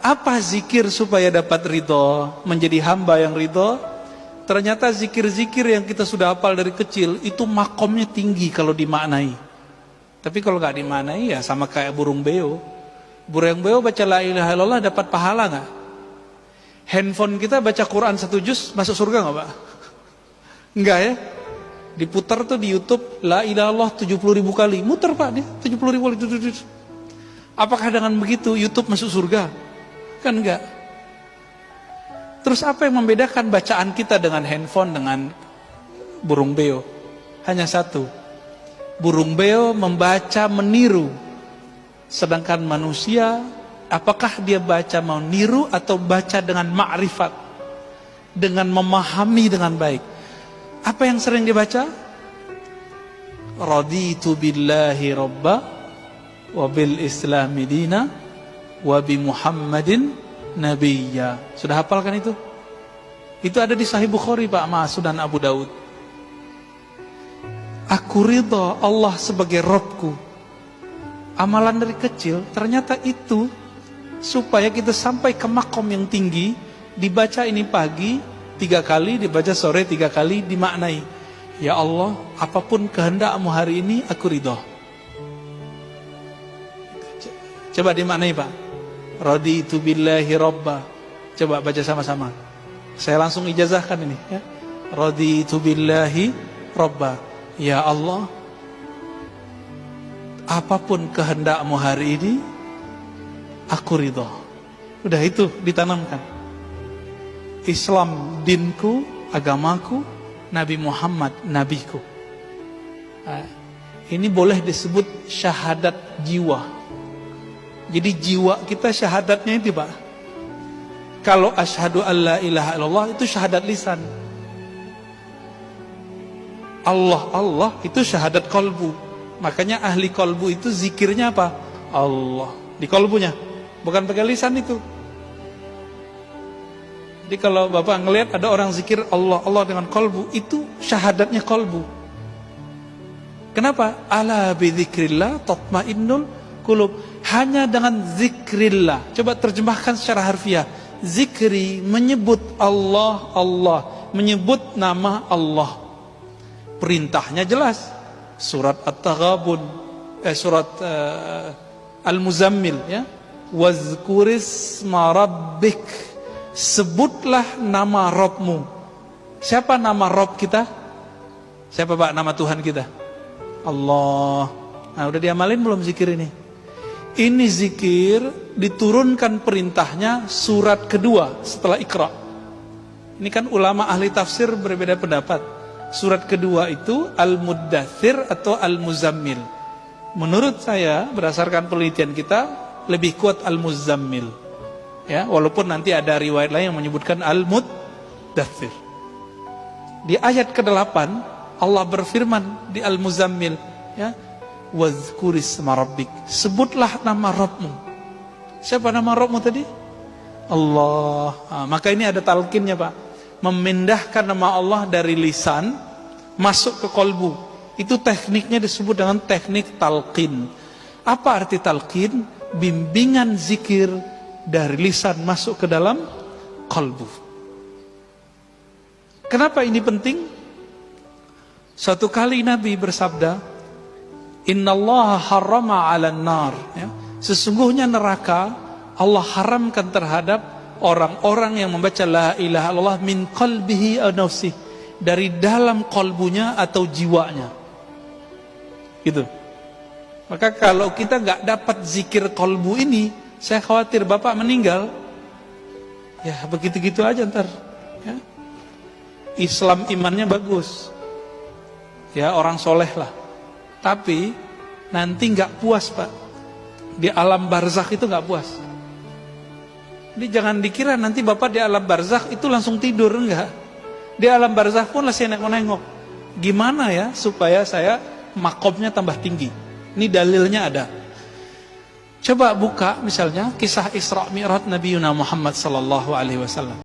Apa zikir supaya dapat ridho, menjadi hamba yang ridho? Ternyata zikir-zikir yang kita sudah hafal dari kecil itu makomnya tinggi kalau dimaknai. Tapi kalau nggak dimaknai ya sama kayak burung beo. Burung beo baca la ilaha illallah dapat pahala nggak? Handphone kita baca Quran 1 juz masuk surga nggak, Pak? Enggak ya? Diputar tuh di YouTube la ilaha illallah 70.000 kali. Muter, Pak, dia 70.000 kali. Apakah dengan begitu YouTube masuk surga? Kan enggak. Terus apa yang membedakan bacaan kita dengan handphone dengan burung beo? Hanya satu. Burung beo membaca meniru. Sedangkan manusia, apakah dia baca meniru atau baca dengan ma'rifat? Dengan memahami dengan baik. Apa yang sering dibaca? Raditu billahi rabba wa bil islami dina wa bi Muhammadin nabiyya. Sudah hafalkan itu? Itu ada di Sahih Bukhari, Pak, Sunan Abu Daud. Aku ridha Allah sebagai Rabbku. Amalan dari kecil, ternyata itu supaya kita sampai ke makom yang tinggi. Dibaca ini pagi 3 kali, dibaca sore 3 kali, dimaknai. Ya Allah, apapun kehendakmu hari ini, aku ridha. Coba dimaknai, Pak. Raditu billahi rabba. Coba baca sama-sama. Saya langsung ijazahkan ini ya. Raditu billahi rabba. Ya Allah, apapun kehendakmu hari ini, aku ridha. Udah itu ditanamkan. Islam dinku, agamaku, Nabi Muhammad nabiku. Nah, ini boleh disebut syahadat jiwa. Jadi jiwa kita syahadatnya itu, Pak. Kalau asyhadu alla ilaha illallah itu syahadat lisan. Allah itu syahadat kolbu. Makanya ahli kolbu itu zikirnya apa? Allah di kolbunya, bukan pakai lisan itu. Jadi kalau Bapak ngelihat ada orang zikir Allah dengan kolbu, itu syahadatnya kolbu. Kenapa? Ala bidzikrillah tatmainnul qulub. Hanya dengan zikrillah. Coba terjemahkan secara harfiah. Zikri menyebut Allah, menyebut nama Allah. Perintahnya jelas. Surat At-Taghabun, surat Al-Muzammil ya. Wazkurisma rabbik. Sebutlah nama Rabbmu. Siapa nama Rabb kita? Siapa, Pak, nama Tuhan kita? Allah. Nah, udah diamalin belum zikir ini? Ini zikir diturunkan perintahnya surat kedua setelah Iqra. Ini kan ulama ahli tafsir berbeda pendapat. Surat kedua itu Al-Muddathir atau Al-Muzammil. Menurut saya berdasarkan penelitian kita lebih kuat Al-Muzammil. Ya, walaupun nanti ada riwayat lain yang menyebutkan Al-Muddathir. Di ayat ke-8 Allah berfirman di Al-Muzammil ya, wazkurisma rabbik. Sebutlah nama Rabbmu. Siapa nama Rabbmu tadi? Allah. Nah, maka ini ada talqinnya, Pak. Memindahkan nama Allah dari lisan masuk ke kolbu. Itu tekniknya disebut dengan teknik talqin. Apa arti talqin? Bimbingan zikir dari lisan masuk ke dalam kolbu. Kenapa ini penting? Suatu kali Nabi bersabda, Innallaha harrama 'alan nar ya. Sesungguhnya neraka Allah haramkan terhadap orang-orang yang membaca la ilaha illallah min qalbihi aw nafsihi, dari dalam kolbunya atau jiwanya. Gitu. Maka kalau kita nggak dapat zikir kolbu ini, saya khawatir Bapak meninggal. Ya begitu-gitu aja ntar ya. Islam imannya bagus. Ya orang soleh lah. Tapi nanti nggak puas, Pak. Di alam barzakh itu nggak puas. Jadi jangan dikira nanti Bapak di alam barzakh itu langsung tidur, enggak. Di alam barzakh pun masih nengok-nengok. Gimana ya supaya saya makomnya tambah tinggi? Ini dalilnya ada. Coba buka misalnya kisah Isra Mi'raj Nabi Muhammad sallallahu alaihi wasallam.